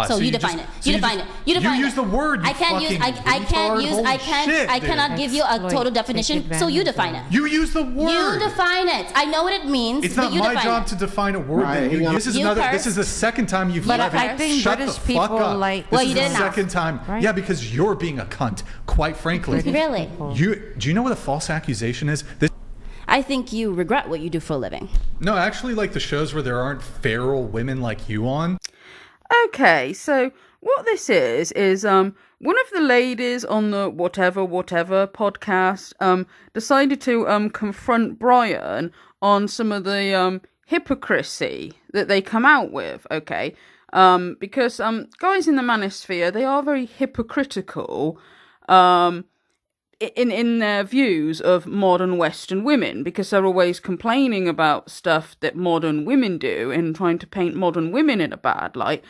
So you define it. You define it. You define it. You use the word. I cannot give you a total definition. So you define it. You use the word. You define it. I know what it means. It's not my job to define a word. Right, this is the second time you've But let I think shut British the fuck people up. like. Well, This you is didn't the have. second time. Right. Yeah, because you're being a cunt. Quite frankly. Really? Do you know what a false accusation is? I think you regret what you do for a living. No, I actually like the shows where there aren't feral women like you on. Okay, so what this is one of the ladies on the whatever podcast decided to confront Brian on some of the hypocrisy that they come out with, okay? Because guys in the manosphere, they are very hypocritical in their views of modern Western women, because they're always complaining about stuff that modern women do and trying to paint modern women in a bad light.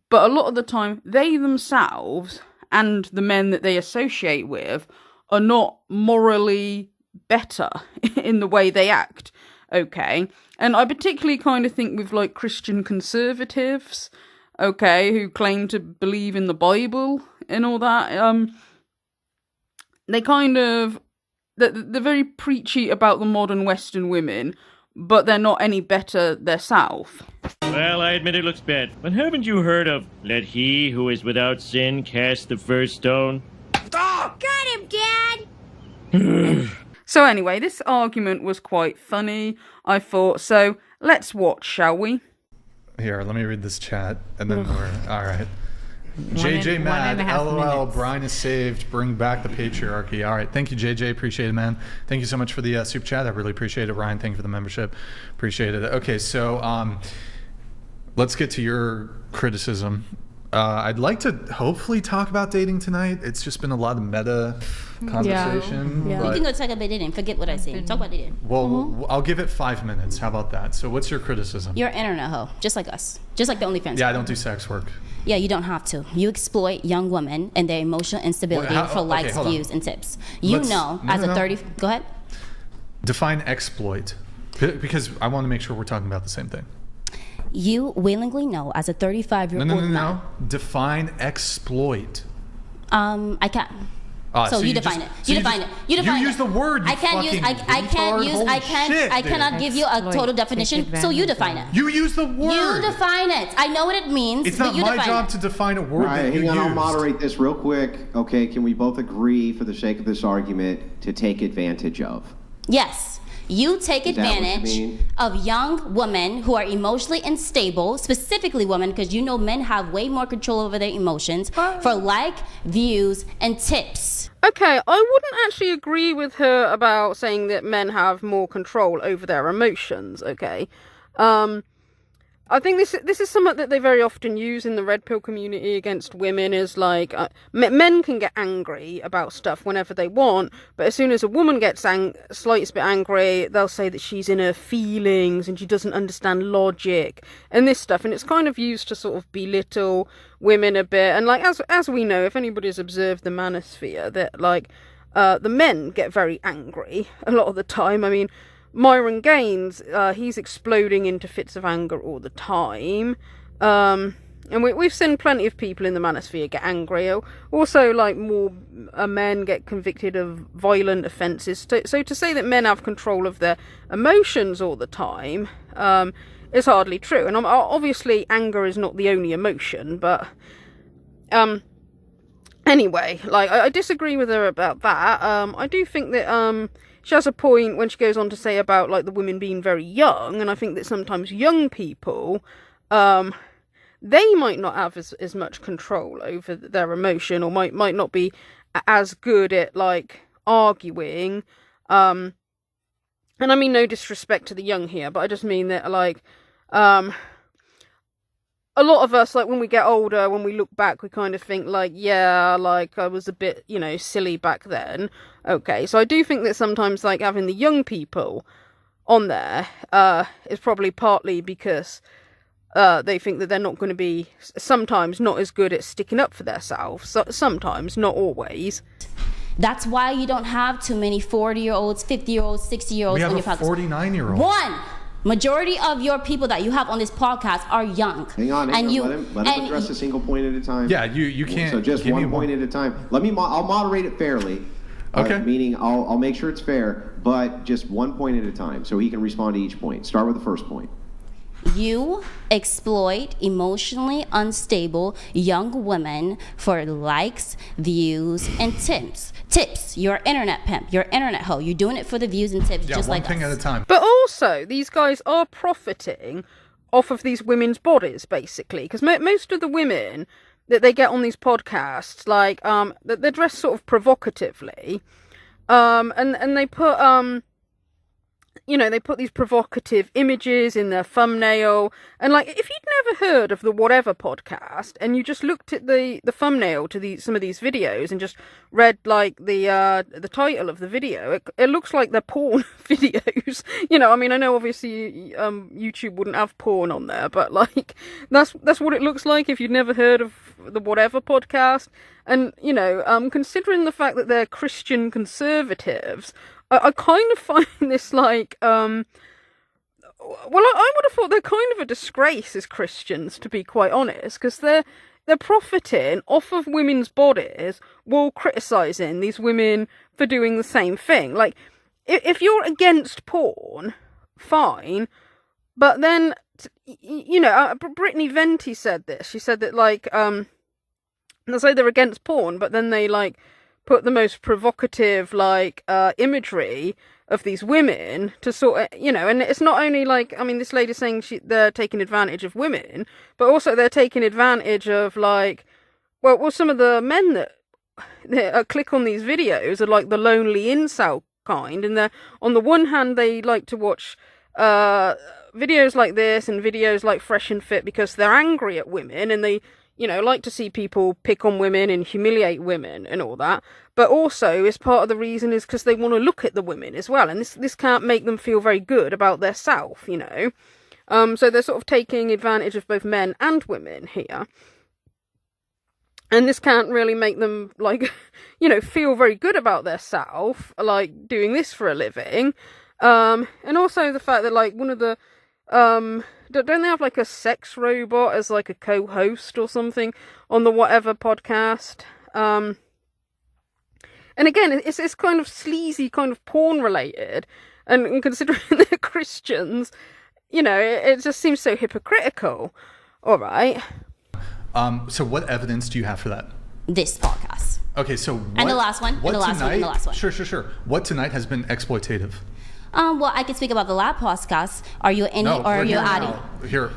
But a lot of the time, they themselves and the men that they associate with are not morally better in the way they act, okay? And I particularly kind of think with, like, Christian conservatives, okay, who claim to believe in the Bible and all that, they kind of, they're very preachy about the modern Western women, but they're not any better themselves. Well, I admit it looks bad, but haven't you heard of "Let he who is without sin cast the first stone"? Oh, got him, Dad! So anyway, this argument was quite funny, I thought, so let's watch, shall we? Here, let me read this chat, and then we're... All right. JJ mad, LOL, Brian is saved, bring back the patriarchy. All right, thank you, JJ, appreciate it, man. Thank you so much for the super chat, I really appreciate it. Ryan, thank you for the membership, appreciate it. Okay, so let's get to your criticism. I'd like to hopefully talk about dating tonight. It's just been a lot of meta conversation. Yeah. You can go talk about dating, forget what I said. Talk about dating. Well, I'll give it 5 minutes. How about that? So what's your criticism? You're an internet hoe, just like us. Just like the OnlyFans. Yeah, I don't do sex work. Yeah, you don't have to. You exploit young women and their emotional instability for likes, views, and tips. Go ahead. Define exploit, because I want to make sure we're talking about the same thing. You willingly know as a 35-year-old No. Define exploit. I can't. So you define it. You define it. You define it. You use the word. I cannot give you a total definition. So you define it. You use the word. You define it. I know what it means. It's not my job to define a word. Right, hang on, I'll moderate this real quick. Okay, can we both agree, for the sake of this argument, to take advantage of? Yes. You take advantage of young women who are emotionally unstable, specifically women, because you know men have way more control over their emotions, for like, views, and tips. Okay, I wouldn't actually agree with her about saying that men have more control over their emotions, okay? I think this is something that they very often use in the red pill community against women, is like, men can get angry about stuff whenever they want, but as soon as a woman gets slightest bit angry, they'll say that she's in her feelings and she doesn't understand logic and this stuff, and it's kind of used to sort of belittle women a bit. And like, as we know, if anybody's observed the manosphere, that like the men get very angry a lot of the time. I mean, Myron Gaines, he's exploding into fits of anger all the time. And we've seen plenty of people in the manosphere get angry. Also, like, more men get convicted of violent offences. So to say that men have control of their emotions all the time is hardly true. And obviously, anger is not the only emotion, but... Anyway, like, I disagree with her about that. I do think that... she has a point when she goes on to say about, like, the women being very young, and I think that sometimes young people, they might not have as much control over their emotion, or might not be as good at, like, arguing. And I mean no disrespect to the young here, but I just mean that, like, a lot of us, like, when we get older, when we look back, we kind of think, like, yeah, like, I was a bit, silly back then. Okay, so I do think that sometimes, like, having the young people on there is probably partly because they think that they're not going to be, sometimes, not as good at sticking up for themselves. So, sometimes, not always. That's why you don't have too many 40-year-olds, 50-years-olds, 60-years-olds we on have your a podcast. 49-year-old. One! Majority of your people that you have on this podcast are young. Hang on. Let him address a single point at a time. Yeah, you can't. So just one point at a time. I'll moderate it fairly. Okay. Meaning I'll make sure it's fair, but just one point at a time, so he can respond to each point. Start with the first point. You exploit emotionally unstable young women for likes, views, and tips. You're an internet pimp. You're an internet hoe. You're doing it for the views and tips, just like us. One thing at a time. But also, these guys are profiting off of these women's bodies, basically, because most of the women that they get on these podcasts, like, they're dressed sort of provocatively, and they put they put these provocative images in their thumbnail. And, like, if you'd never heard of the Whatever podcast and you just looked at the thumbnail to some of these videos and just read, like, the title of the video, it looks like they're porn videos. I mean, I know obviously YouTube wouldn't have porn on there, but, like, that's what it looks like if you'd never heard of the Whatever podcast. And, considering the fact that they're Christian conservatives, I kind of find this like, I would have thought they're kind of a disgrace as Christians, to be quite honest, because they're profiting off of women's bodies while criticising these women for doing the same thing. Like, if you're against porn, fine, but then, Brittany Venti said this. She said that, like, they say they're against porn, but then they, like, put the most provocative, like, imagery of these women to sort of, and it's not only, like, I mean, this lady's saying they're taking advantage of women, but also they're taking advantage of, like, well, some of the men that click on these videos are, like, the lonely incel kind, and they're, on the one hand, they like to watch videos like this and videos like Fresh and Fit because they're angry at women, and they, like to see people pick on women and humiliate women and all that. But also, as part of the reason is because they want to look at the women as well. And this can't make them feel very good about their self, So they're sort of taking advantage of both men and women here. And this can't really make them, like, feel very good about their self, like, doing this for a living. And also the fact that, like, one of the, don't they have, like, a sex robot as, like, a co-host or something on the Whatever podcast? And again, it's kind of sleazy, kind of porn related, and considering they're Christians, it just seems so hypocritical. All right. So what evidence do you have for that? This podcast. Okay, so what, and the last one. What and the last tonight, one. And the last one. Sure. What tonight has been exploitative? Well, I can speak about the last podcast. Are you an innie or are you an outie? Here,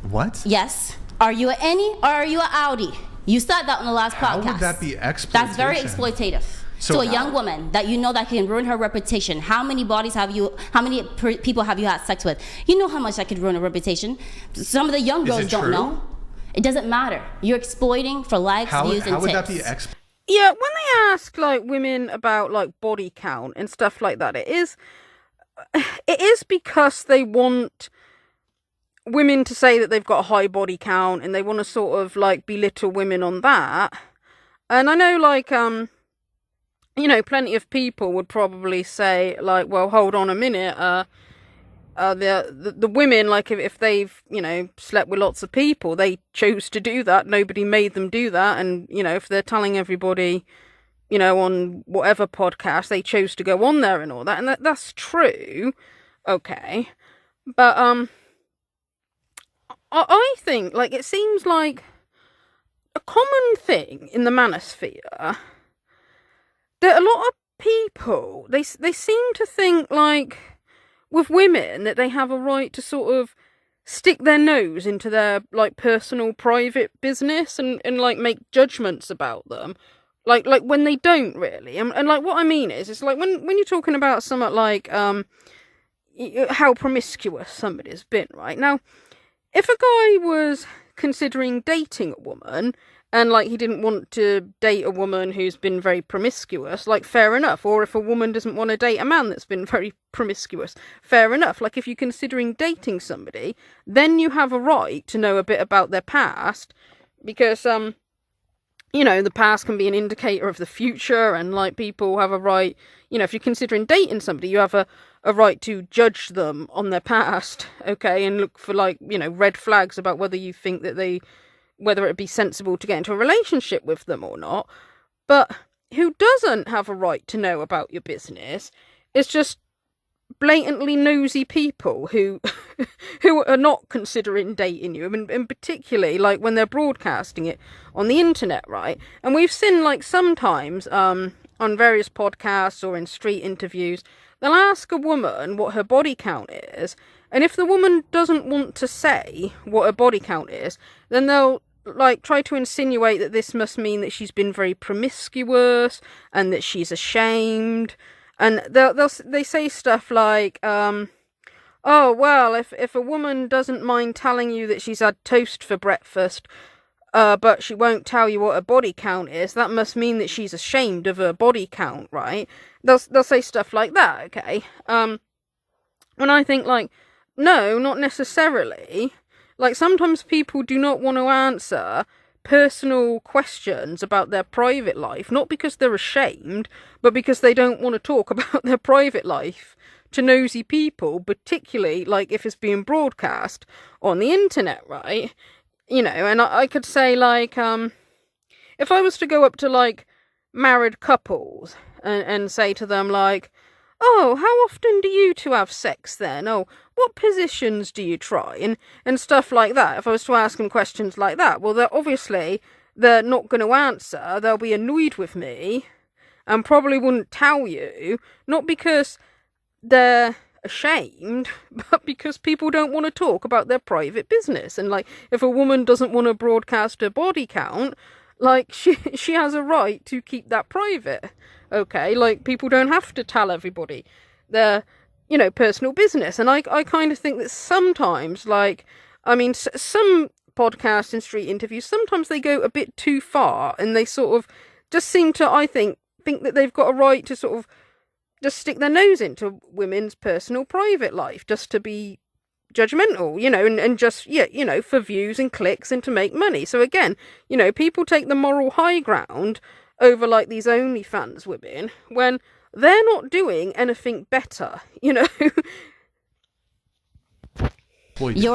what? Yes. Are you an innie or are you an outie? You said that on the last podcast. How would that be exploitation? That's very exploitative. So a young woman that that can ruin her reputation. How many people have you had sex with? You know how much that could ruin a reputation. Some of the young girls don't know. It doesn't matter. You're exploiting for likes, views, and tips. How would that be Yeah, when they ask, like, women about, like, body count and stuff like that, it is because they want women to say that they've got a high body count, and they want to sort of, like, belittle women on that. And I know, like, plenty of people would probably say, like, well, hold on a minute, the women, like, if they've, slept with lots of people, they chose to do that, nobody made them do that, and, if they're telling everybody, on whatever podcast, they chose to go on there and all that, and that's true, okay, but, I think, like, it seems like a common thing in the manosphere that a lot of people, they seem to think, like, with women, that they have a right to sort of stick their nose into their, like, personal, private business and like, make judgments about them. Like when they don't really. And like, what I mean is, it's like, when you're talking about something like, how promiscuous somebody's been, right? Now, if a guy was considering dating a woman, and, like, he didn't want to date a woman who's been very promiscuous, like, fair enough. Or if a woman doesn't want to date a man that's been very promiscuous, fair enough. Like, if you're considering dating somebody, then you have a right to know a bit about their past, because, the past can be an indicator of the future, and like people have a right, if you're considering dating somebody, you have a right to judge them on their past, okay, and look for like, red flags about whether you think that whether it'd be sensible to get into a relationship with them or not. But who doesn't have a right to know about your business is just blatantly nosy people who who are not considering dating you, and particularly like when they're broadcasting it on the internet, right? And we've seen like sometimes on various podcasts or in street interviews, they'll ask a woman what her body count is, and if the woman doesn't want to say what her body count is, then they'll like try to insinuate that this must mean that she's been very promiscuous and that she's ashamed. And they say stuff like, oh, well, if a woman doesn't mind telling you that she's had toast for breakfast, but she won't tell you what her body count is, that must mean that she's ashamed of her body count, right? They'll say stuff like that, okay? And I think, like, no, not necessarily. Like, sometimes people do not want to answer personal questions about their private life, not because they're ashamed, but because they don't want to talk about their private life to nosy people, particularly like if it's being broadcast on the internet, right? And I could say like, if I was to go up to like married couples and say to them like, oh, how often do you two have sex then? Oh, what positions do you try? And stuff like that. If I was to ask them questions like that, well, they're not going to answer. They'll be annoyed with me and probably wouldn't tell you, not because they're ashamed, but because people don't want to talk about their private business. And like, if a woman doesn't want to broadcast her body count, like she has a right to keep that private. Okay, like people don't have to tell everybody their, personal business. And I kind of think that sometimes, like, I mean, some podcasts and street interviews, sometimes they go a bit too far and they sort of just seem to, I think that they've got a right to sort of just stick their nose into women's personal private life just to be judgmental, and just, for views and clicks and to make money. So again, people take the moral high ground over like these OnlyFans women when they're not doing anything better, You're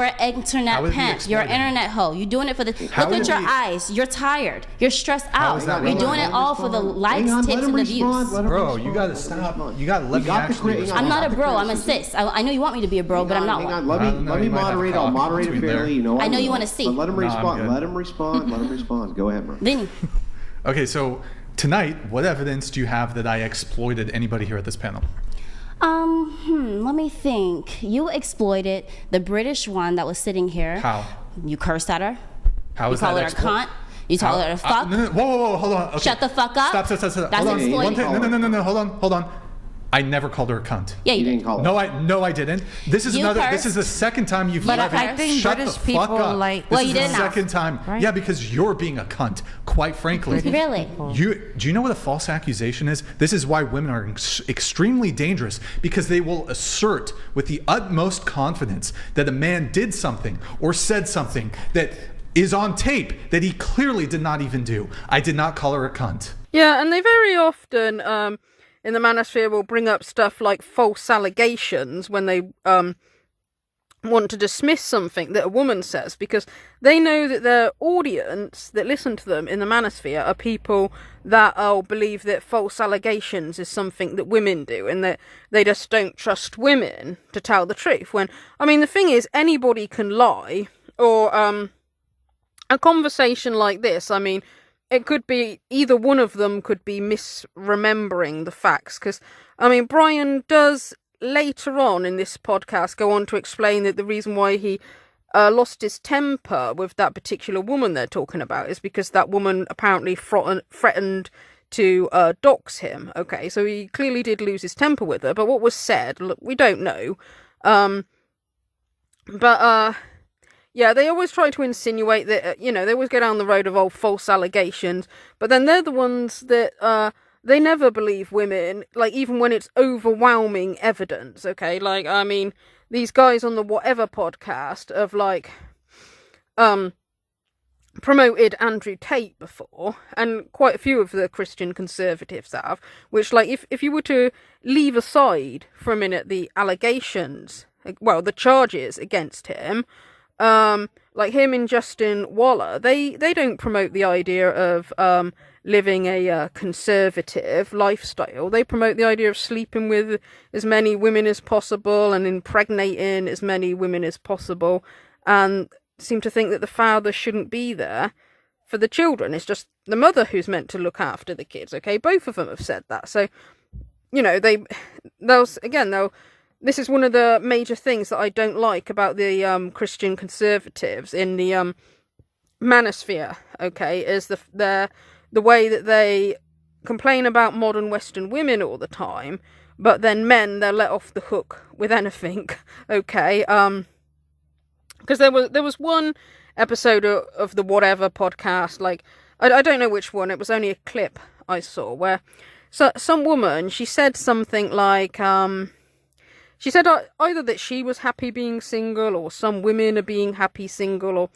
an internet pimp. You're an internet hoe. You're doing it for the... Look at your eyes. You're tired. You're stressed out. You're doing it all for the likes, tips, and the views. Bro, you gotta stop. You gotta let me actually... I'm not a bro. I'm a sis. I know you want me to be a bro, but I'm not one. Let me moderate. I'll moderate it fairly. I know you want to see. Let him respond. Let him respond. Go ahead, bro. Vinny. Okay, so tonight, what evidence do you have that I exploited anybody here at this panel? Let me think. You exploited the British one that was sitting here. How? You cursed at her. How is that? You that called her a cunt. You told her to fuck. No, whoa, hold on. Okay. Shut the fuck up. Stop. That's hold on. exploiting. No, hold on. I never called her a cunt. Yeah, you didn't call her. No, I didn't. This is the second time you've But let I me think shut British the people fuck up. like... Well, This you is the didn't second time. Right? Yeah, because you're being a cunt, quite frankly. Really? Do you know what a false accusation is? This is why women are extremely dangerous, because they will assert with the utmost confidence that a man did something or said something that is on tape that he clearly did not even do. I did not call her a cunt. Yeah, and they very often in the manosphere will bring up stuff like false allegations when they want to dismiss something that a woman says, because they know that their audience that listen to them in the manosphere are people that believe that false allegations is something that women do, and that they just don't trust women to tell the truth. When, I mean, the thing is, anybody can lie, or a conversation like this, I mean, it could be either one of them could be misremembering the facts, because, I mean, Brian does later on in this podcast go on to explain that the reason why he lost his temper with that particular woman they're talking about is because that woman apparently threatened to dox him. Okay, so he clearly did lose his temper with her, but what was said, look, we don't know. Yeah, they always try to insinuate that, they always go down the road of false allegations, but then they're the ones that, they never believe women, like, even when it's overwhelming evidence, okay? Like, I mean, these guys on the Whatever podcast of, like, promoted Andrew Tate before, and quite a few of the Christian conservatives have, which, like, if you were to leave aside for a minute the allegations, well, the charges against him, like him and Justin Waller, they don't promote the idea of living a conservative lifestyle. They promote the idea of sleeping with as many women as possible and impregnating as many women as possible, and seem to think that the father shouldn't be there for the children. It's just the mother who's meant to look after the kids, okay? Both of them have said that. So, you know, this is one of the major things that I don't like about the Christian conservatives in the manosphere, okay, is the way that they complain about modern Western women all the time, but then men, they're let off the hook with anything, okay? Because there was one episode of the Whatever podcast, like, I don't know which one, it was only a clip I saw, where some woman, she said something like, she said either that she was happy being single, or some women are being happy single, or,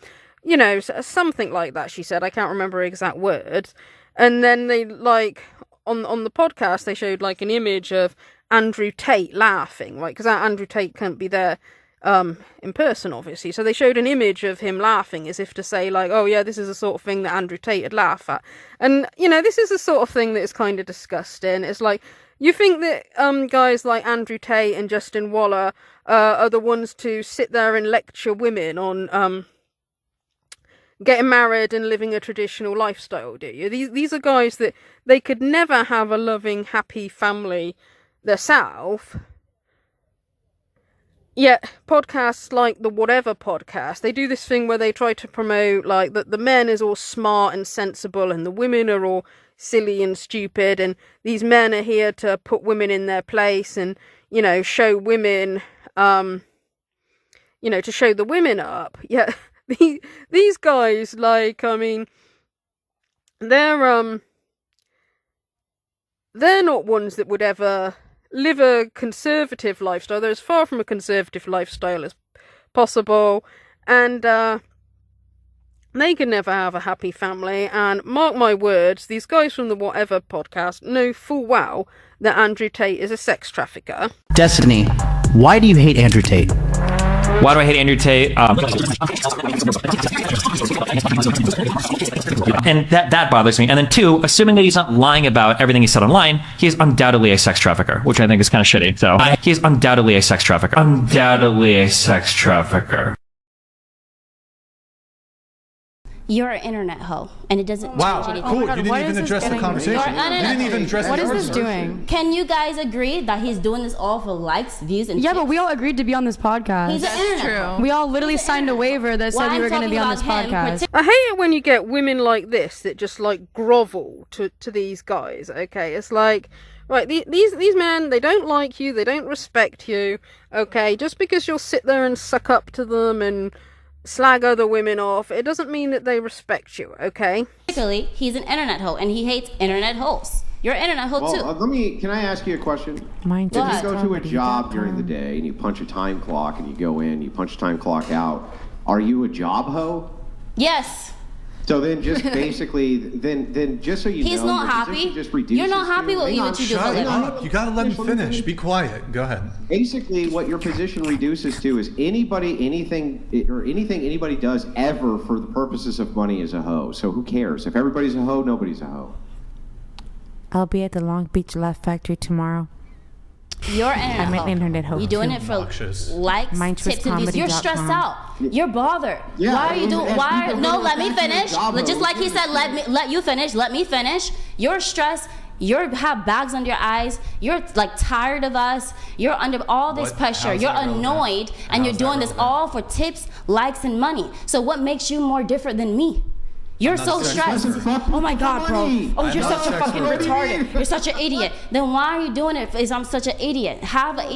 you know, something like that, she said. I can't remember her exact words. And then they, like, on the podcast, they showed, like, an image of Andrew Tate laughing, like, because Andrew Tate can't be there in person, obviously. So they showed an image of him laughing as if to say, like, oh yeah, this is the sort of thing that Andrew Tate would laugh at. And, you know, this is the sort of thing that is kind of disgusting. It's like, you think that guys like Andrew Tate and Justin Waller are the ones to sit there and lecture women on getting married and living a traditional lifestyle, do you? These are guys that they could never have a loving, happy family themselves. Yet podcasts like the Whatever podcast, they do this thing where they try to promote, like, that the men is all smart and sensible and the women are all silly and stupid, and these men are here to put women in their place and, you know, show women, you know, to show the women up. Yet these guys, like, I mean, they're not ones that would ever live a conservative lifestyle. They're as far from a conservative lifestyle as possible, and they can never have a happy family. And mark my words, these guys from the Whatever podcast know full well that Andrew Tate is a sex trafficker. Destiny, why do you hate Andrew Tate? Why do I hate Andrew Tate? And that bothers me. And then two, assuming that he's not lying about everything he said online, he's undoubtedly a sex trafficker, which I think is kind of shitty. So he's undoubtedly a sex trafficker. Undoubtedly a sex trafficker. You're an internet hoe, and it doesn't Wow, change anything. cool. Oh my God, you didn't what even is this address the getting- conversation. You're You an didn't even internet- address What the is this argument. doing? Can you guys agree that he's doing this all for likes, views, and Yeah, but clicks? we all agreed to be on this podcast. He's an internet hoe. We all literally signed a waiver that said Why we were I'm going to be on this talking about him podcast. I hate it when you get women like this that just, like, grovel to these guys, okay? It's like, right, these men, they don't like you, they don't respect you, okay? Just because you'll sit there and suck up to them and slag other women off, it doesn't mean that they respect you, okay? Particularly, he's an internet hoe, and he hates internet hoes. You're an internet hoe, too. Well, can I ask you a question? Mine Go too. If ahead. you go to a job during the day and you punch a time clock and you go in, you punch a time clock out, are you a job hoe? Yes. So then just basically, then just so you know, He's not your happy. position just reduces You're not happy to- with hang what on, you do for a Shut living. up. You gotta let me finish. Be quiet. Go ahead. Basically, what your position reduces to is anything anybody does ever for the purposes of money is a hoe. So who cares? If everybody's a hoe, nobody's a hoe. I'll be at the Long Beach Laugh Factory tomorrow. You're an I'm an internet hoe. You're doing it for Obnoxious. likes, tips, and views. You're stressed out. You're bothered. Yeah, Why are you doing? and people No, who let me think you're a finish. job Just hoe. like he said, let you finish. Let me finish. You're stressed. You have bags under your eyes. You're like tired of us. You're under all this What? pressure. How's You're that relevant? annoyed, and you're How's that doing this relevant? all for tips, likes, and money. So what makes you more different than me? You're not so sex stressed. fucking Oh my God, bro. money. Oh, I'm you're not such a sex fucking worker. retarded. You're such an idiot. Then why are you doing it? Is I'm such an idiot. Have the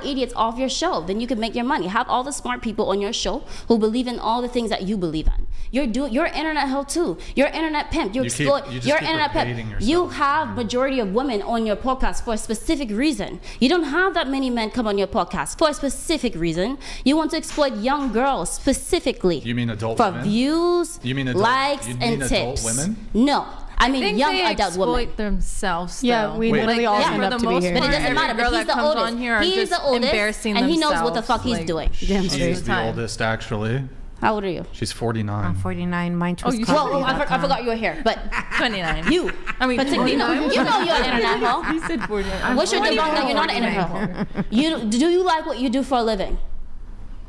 idiots off your show. Then you can make your money. Have all the smart people on your show who believe in all the things that you believe in. You're an internet hoe too. You're an internet pimp. You just exploit. keep You're an internet repeating pimp. yourself. You have majority of women on your podcast for a specific reason. You don't have that many men come on your podcast for a specific reason. You want to exploit young girls specifically. You mean adult for women? views, You mean adult, likes, you and mean tips. adult women? No, I I mean think young they adult exploit women. themselves. Yeah, though. we Wait. literally all Like, signed for up the to be most here. But it part, doesn't every matter. girl But he's that the comes oldest. on here are He's just the oldest, embarrassing and he knows what the themselves, fuck he's like- doing. Damn She's straight. the time. oldest, actually. How old are you? She's 49. I'm 49. Mine Oh, was you Well, I forgot you were here, but 29. you. I mean, particularly, you know you're an internet hoe. You said 49. What's your deal that you're not an internet hoe? Do you like what you do for a living?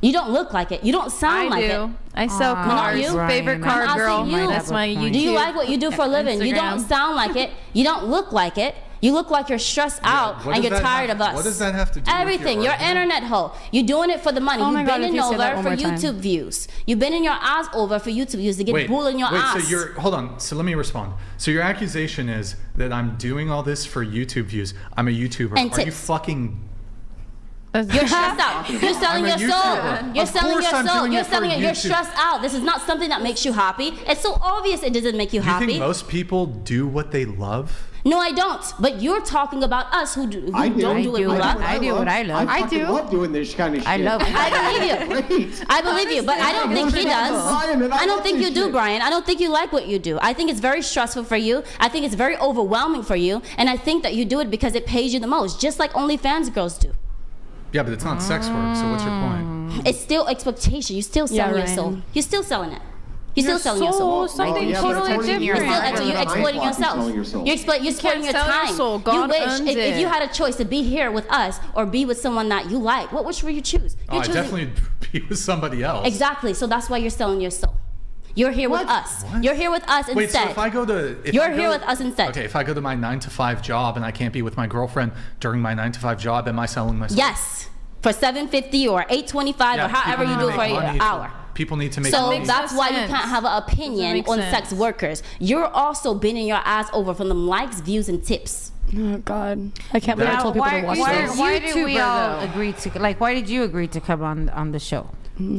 You don't look like it. You don't sound like it. I sell Aw, cars. you? Favorite Brian, car I'm girl. asking you. That's my YouTube. Do you like what you do for a living? You don't Instagram. sound like it. You don't look like it. You look like you're stressed out what and does you're that tired have- of us. what does that have to do with your Everything. You're argument? internet hoe. You're doing it for the money. Oh my You've God, been if in you say that over one for more time. YouTube views. You've been in your ass over for YouTube views to get bull in your ass. So hold on. So let me respond. So your accusation is that I'm doing all this for YouTube views. I'm a YouTuber. And Are you tips. fucking? You're stressed out. You're selling I'm a your soul. YouTuber. You're Of selling course your I'm soul. doing You're it for selling it. You're YouTube. stressed out. This is not something that makes you happy. It's so obvious it doesn't make you Do you happy. think most people do what they love? No, I don't. But you're talking about us who I do. don't do what we love. I do what I love. I I fucking do. love doing this kind of shit. I love it. I believe you. Great. I believe you, but I don't think he does. Brian, and I I don't love think this you do, shit. Brian. I don't think you like what you do. I think it's very stressful for you. I think it's very overwhelming for you. And I think that you do it because it pays you the most, just like OnlyFans girls do. Yeah, but it's not sex work. So what's your point? It's still exploitation. You're still selling your Ryan. soul. You're still selling it. You're still selling your soul. something yeah, but totally according to you, different. You're still, you're exploiting yourself. Selling your soul. You're exploiting your sell your time. soul. You God wish owns if you it. had a choice to be here with us or be with someone that you like, which would you choose? Oh, You're I choosing- definitely be with somebody else. Exactly. So that's why you're selling your soul. You're here with us. What? You're here with us instead. Wait, so if I go to... You're here with us instead. Okay, if I go to my 9-to-5 job and I can't be with my girlfriend during my 9-to-5 job, am I selling myself? Yes. For $7.50 or $8.25 Yeah, or however people you need do to it for make money an hour. People need to make So money. that's why you sense. can't have an opinion make on sense. sex workers. You're also bending your ass over from them likes, views, and tips. Oh God, I can't believe I Now, told people to watch this. Why did we YouTuber, all though. agree to why did you agree to come on the show?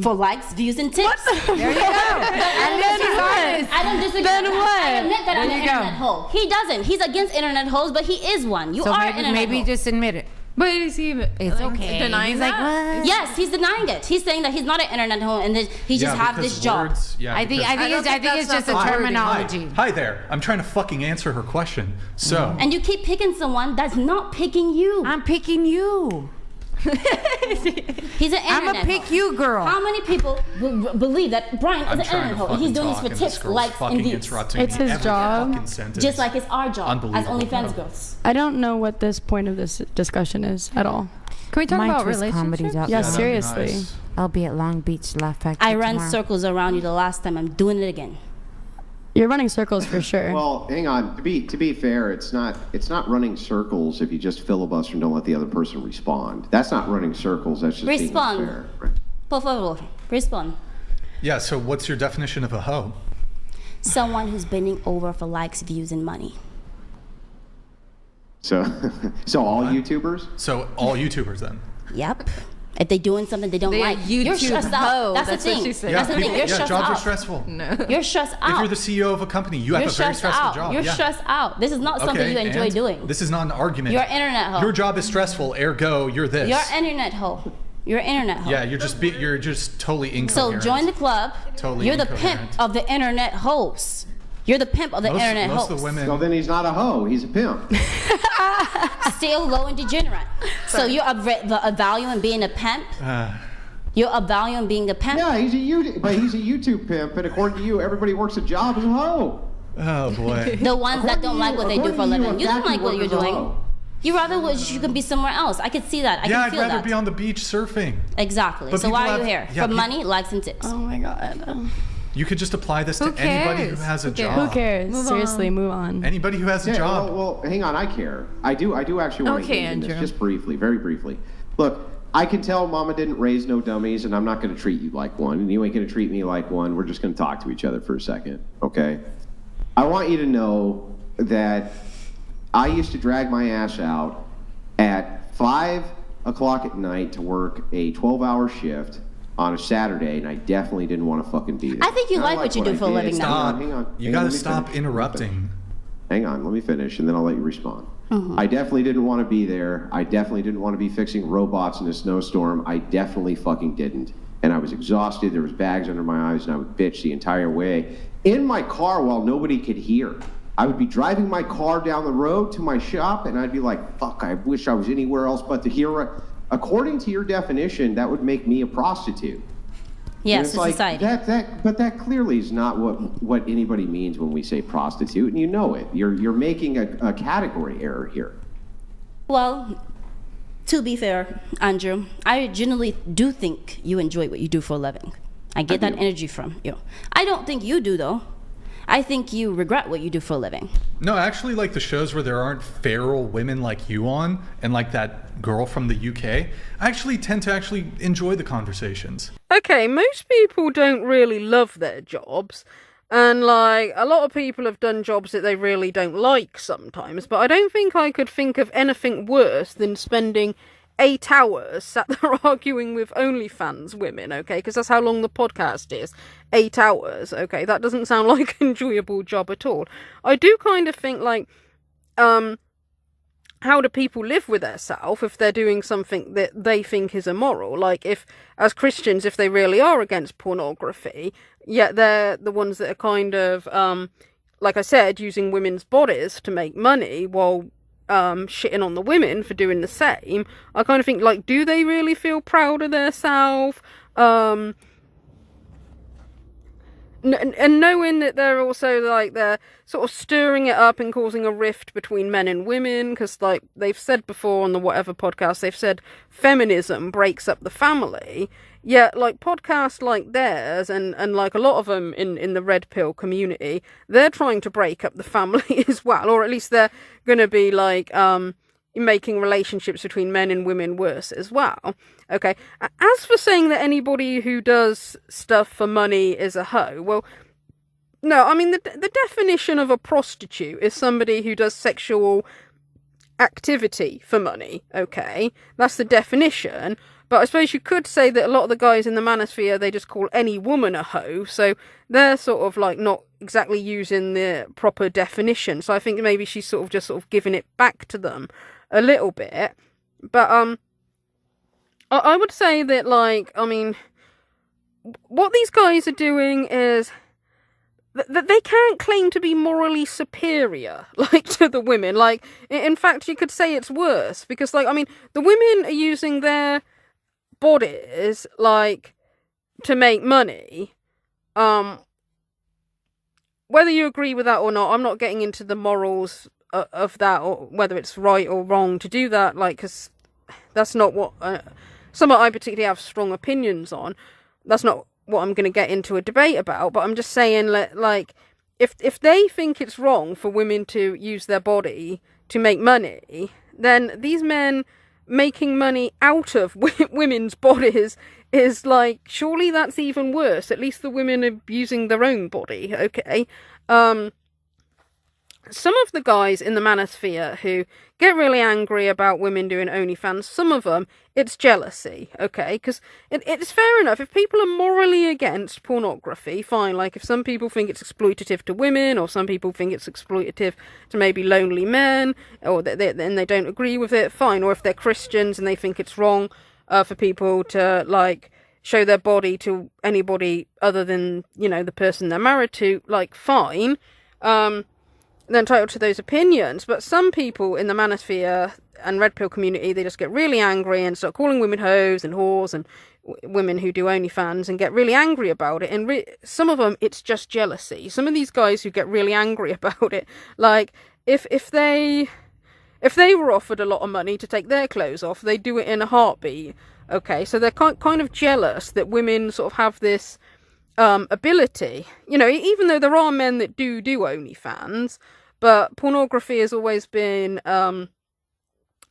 For likes, views, and tips. There you go. And then she's honest. I don't disagree. Then what? I admit that I'm There an you go. internet hoe. He doesn't. He's against internet hoes, but he is one. You So are an internet maybe hoe. just admit it. But is he It's okay. denying He's that? like, what? Yes, he's denying it. He's saying that he's not an internet hoe and that he just have because this job. words- yeah, I think because- it's just a not the wording. terminology. Hi there. I'm trying to fucking answer her question. So, And you keep picking someone that's not picking you. I'm picking you. He's an I'm internet a pick hoe. you girl. How many people believe that Brian is I'm an trying internet to hoe and he's fucking doing this talk for and this tips, girl's likes, and fucking views? interrupting It's me his every job. fucking sentence. Just like it's our job as Unbelievable. OnlyFans girls. I don't know what this point of this discussion is at all. Can we talk Mine about was comedy relationships? dot Yeah, com. that'd be seriously. nice. I'll be at Long Beach Laugh Factory I ran tomorrow. circles around you the last time. I'm doing it again. You're running circles for sure. Well, hang on. To be fair, it's not running circles if you just filibuster and don't let the other person respond. That's not running circles. That's just Respond. being fair. Right. Por favor, respond. Yeah, so what's your definition of a hoe? Someone who's bending over for likes, views, and money. So, so all YouTubers. So all YouTubers then? Yep. If they're doing something they don't They're like, you're YouTube stressed out. hoe. That's the That's what thing. she said. That's the thing. You're yeah, stressed jobs out. are stressful. You're stressed out. If you're the CEO of a company, you have You're a very stressed stressful out. job. You're yeah. stressed out. This is not something Okay, you enjoy and doing. This is not an argument. You're an internet hoe. Your job is stressful, ergo, you're this. You're an internet hoe. You're an internet hoe. Yeah, you're just totally So incoherent. join the club. Totally You're the incoherent. pimp of the internet hoes. You're the pimp of the internet most hoes. of the women. So then he's not a hoe. He's a pimp. Still low and degenerate. So you're a value in being a pimp. You're a value in being the pimp. Yeah, he's a YouTube pimp, and according to you, everybody who works a job is a hoe. Oh boy. The ones that don't like what they do for a living. You don't factory like what you're worker's a doing. hoe. You rather wish you could be somewhere else. I could see that. I Yeah, can I'd feel rather that. be on the beach surfing. Exactly. But So people why are you have- here? yeah, For peop- money, likes, and tips. Oh my God. You could just apply this Who to anybody who cares? has a Who cares? job. Who cares? Move Seriously, on. move on. Anybody who has a Yeah, job. well, hang on. I care. I do actually want to Okay, engage in this, Andrew. just briefly, very briefly. Look, I can tell Mama didn't raise no dummies, and I'm not going to treat you like one, and you ain't going to treat me like one. We're just going to talk to each other for a second, okay? I want you to know that I used to drag my ass out at 5 o'clock at night to work a 12-hour shift on a Saturday, and I definitely didn't want to fucking be there. I think you And I like what you do for a living now. Stop. Hang on. You got to stop interrupting. Hang on, let me finish, and then I'll let you respond. Mm-hmm. I definitely didn't want to be there. I definitely didn't want to be fixing robots in a snowstorm. I definitely fucking didn't. And I was exhausted. There was bags under my eyes, and I would bitch the entire way in my car while nobody could hear. I would be driving my car down the road to my shop, and I'd be like, fuck, I wish I was anywhere else but to hear. According to your definition, that would make me a prostitute. Yes, to society. But that clearly is not what anybody means when we say prostitute, and you know it. You're making a category error here. Well, to be fair, Andrew, I genuinely do think you enjoy what you do for a living. I get that energy from you. I don't think you do, though. I think you regret what you do for a living. No, actually, like the shows where there aren't feral women like you on, and like that girl from the UK, I actually tend to actually enjoy the conversations. Okay, most people don't really love their jobs, and like a lot of people have done jobs that they really don't like sometimes, but I don't think I could think of anything worse than spending 8 hours sat there arguing with OnlyFans women, okay, because that's how long the podcast is. 8 hours, okay, that doesn't sound like an enjoyable job at all. I do kind of think, like, how do people live with themselves if they're doing something that they think is immoral? Like, if, as Christians, if they really are against pornography, yet they're the ones that are kind of, like I said, using women's bodies to make money while shitting on the women for doing the same, I kind of think, like, do they really feel proud of themselves? And knowing that they're also, like, they're sort of stirring it up and causing a rift between men and women, because, like, they've said before on the whatever podcast, they've said feminism breaks up the family, yet, like, podcasts like theirs, and like, a lot of them in the red pill community, they're trying to break up the family as well, or at least they're gonna be, like, making relationships between men and women worse as well. Okay, as for saying that anybody who does stuff for money is a hoe, well, no, I mean, the definition of a prostitute is somebody who does sexual activity for money, okay? That's the definition. But I suppose you could say that a lot of the guys in the manosphere, they just call any woman a hoe, so they're sort of, like, not exactly using the proper definition. So I think maybe she's sort of giving it back to them a little bit. But I would say that, like, I mean, what these guys are doing is that they can't claim to be morally superior, like, to the women. Like, in fact, you could say it's worse, because, like, I mean, the women are using their bodies, like, to make money. Whether you agree with that or not, I'm not getting into the morals of that, or whether it's right or wrong to do that, like, because that's not what something I particularly have strong opinions on. That's not what I'm going to get into a debate about, but I'm just saying, like, if they think it's wrong for women to use their body to make money, then these men making money out of women's bodies is, like, surely that's even worse. At least the women are using their own body, okay? Some of the guys in the manosphere who get really angry about women doing OnlyFans, some of them, it's jealousy, okay? Because it's fair enough. If people are morally against pornography, fine. Like, if some people think it's exploitative to women, or some people think it's exploitative to maybe lonely men, or then they don't agree with it, fine. Or if they're Christians and they think it's wrong for people to, like, show their body to anybody other than, you know, the person they're married to, like, fine. They're entitled to those opinions, but some people in the manosphere and red pill community, they just get really angry and start calling women hoes and whores and women who do OnlyFans, and get really angry about it. And some of them, it's just jealousy. Some of these guys who get really angry about it, like, if they were offered a lot of money to take their clothes off, they'd do it in a heartbeat. Okay, so they're kind of jealous that women sort of have this ability. You know, even though there are men that do OnlyFans, but pornography has always been,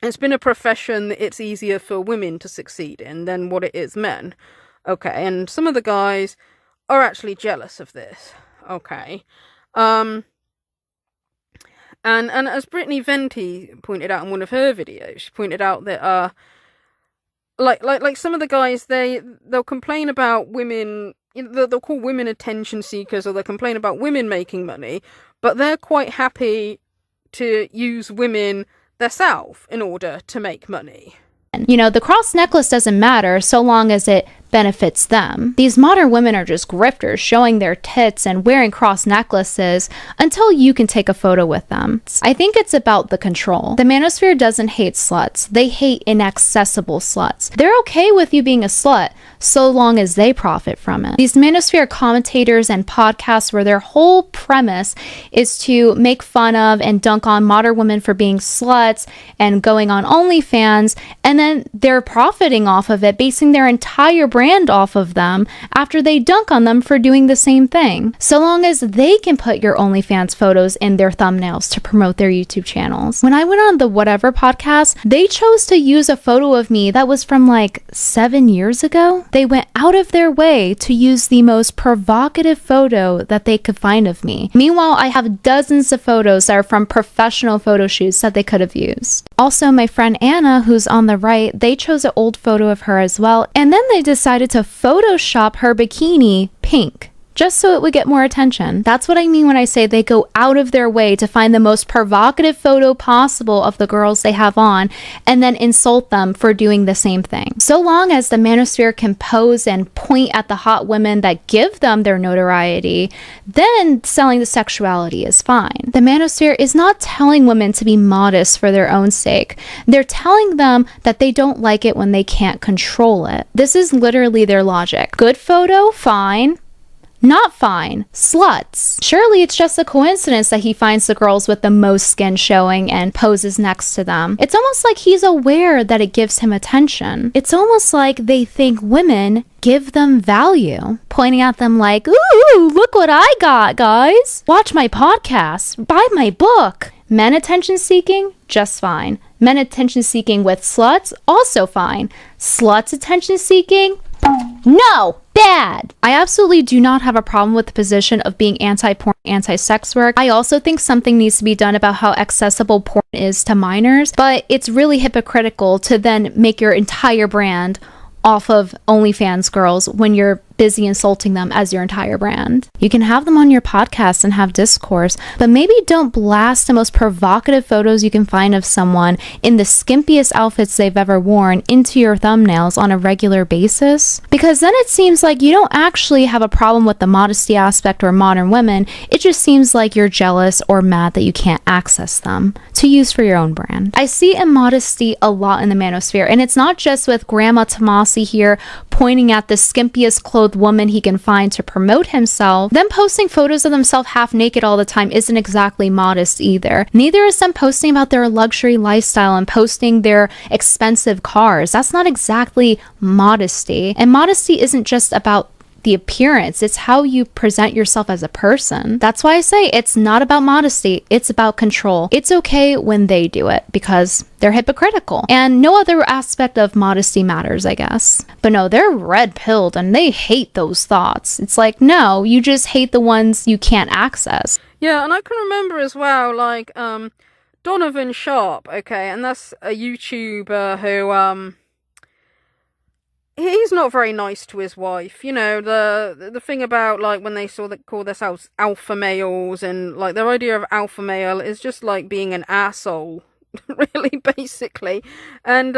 it's been a profession that it's easier for women to succeed in than what it is men. Okay, and some of the guys are actually jealous of this. Okay. And as Brittany Venti pointed out in one of her videos, she pointed out that, like some of the guys, they'll complain about women. They'll call women attention seekers, or they'll complain about women making money, but they're quite happy to use women themselves in order to make money. You know, the cross necklace doesn't matter so long as it benefits them. These modern women are just grifters, showing their tits and wearing cross necklaces until you can take a photo with them. I think it's about the control. The manosphere doesn't hate sluts. They hate inaccessible sluts. They're okay with you being a slut so long as they profit from it. These manosphere commentators and podcasts where their whole premise is to make fun of and dunk on modern women for being sluts and going on OnlyFans, and then they're profiting off of it, basing their entire brand off of them after they dunk on them for doing the same thing. So long as they can put your OnlyFans photos in their thumbnails to promote their YouTube channels. When I went on the Whatever podcast, they chose to use a photo of me that was from like 7 years ago. They went out of their way to use the most provocative photo that they could find of me. Meanwhile, I have dozens of photos that are from professional photo shoots that they could have used. Also, my friend Anna, who's on the right, they chose an old photo of her as well, and then they decided to Photoshop her bikini pink, just so it would get more attention. That's what I mean when I say they go out of their way to find the most provocative photo possible of the girls they have on, and then insult them for doing the same thing. So long as the manosphere can pose and point at the hot women that give them their notoriety, then selling the sexuality is fine. The manosphere is not telling women to be modest for their own sake. They're telling them that they don't like it when they can't control it. This is literally their logic. Good photo? Fine. Not fine. Sluts. Surely it's just a coincidence that he finds the girls with the most skin showing and poses next to them. It's almost like he's aware that it gives him attention. It's almost like they think women give them value, pointing at them like, ooh, look what I got, guys. Watch my podcast. Buy my book. Men attention seeking? Just fine. Men attention seeking with sluts? Also fine. Sluts attention seeking? No! Bad! I absolutely do not have a problem with the position of being anti-porn, anti-sex work. I also think something needs to be done about how accessible porn is to minors, but it's really hypocritical to then make your entire brand off of OnlyFans girls when you're busy insulting them as your entire brand. You can have them on your podcast and have discourse, but maybe don't blast the most provocative photos you can find of someone in the skimpiest outfits they've ever worn into your thumbnails on a regular basis, because then it seems like you don't actually have a problem with the modesty aspect or modern women. It just seems like you're jealous or mad that you can't access them to use for your own brand. I see immodesty a lot in the manosphere, and it's not just with Grandma Tomasi here pointing at the skimpiest clothed woman he can find to promote himself. Them posting photos of themselves half naked all the time isn't exactly modest either. Neither is them posting about their luxury lifestyle and posting their expensive cars. That's not exactly modesty. And modesty isn't just about the appearance, it's how you present yourself as a person. That's why I say it's not about modesty, it's about control. It's okay when they do it because they're hypocritical, and no other aspect of modesty matters, I guess. But no, they're red-pilled and they hate those thoughts. It's like, no, you just hate the ones you can't access. Yeah, and I can remember as well, like, Donovan Sharp, okay, and that's a YouTuber who, he's not very nice to his wife. You know, the thing about, like, when they call themselves alpha males, and, like, their idea of alpha male is just, like, being an asshole, really, basically. And,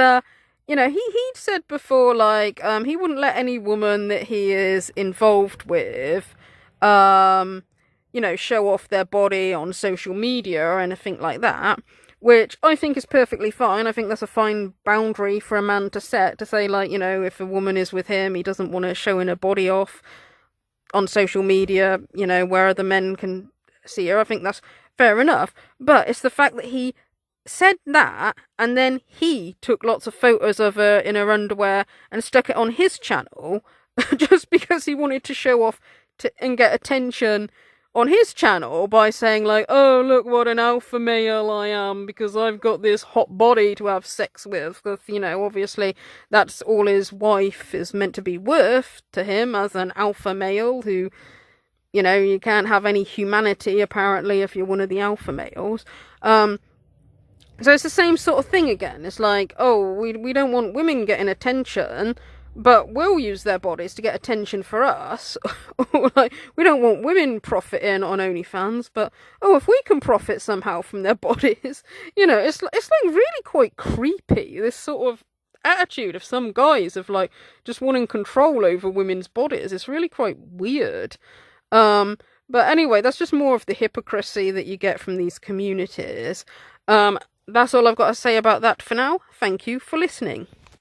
you know, he'd said before, like, he wouldn't let any woman that he is involved with, you know, show off their body on social media or anything like that. Which I think is perfectly fine. I think that's a fine boundary for a man to set, to say, like, you know, if a woman is with him, he doesn't want her showing her body off on social media, you know, where other men can see her. I think that's fair enough. But it's the fact that he said that, and then he took lots of photos of her in her underwear and stuck it on his channel, just because he wanted to show off and get attention on his channel by saying, like, oh, look what an alpha male I am because I've got this hot body to have sex with. Because, you know, obviously that's all his wife is meant to be worth to him as an alpha male who, you know, you can't have any humanity apparently if you're one of the alpha males. So it's the same sort of thing again. It's like, oh, we don't want women getting attention, but we'll use their bodies to get attention for us. Or like, we don't want women profiting on OnlyFans, but oh, if we can profit somehow from their bodies, it's like really quite creepy. This sort of attitude of some guys of like just wanting control over women's bodies. It's really quite weird. But anyway, that's just more of the hypocrisy that you get from these communities. That's all I've got to say about that for now. Thank you for listening.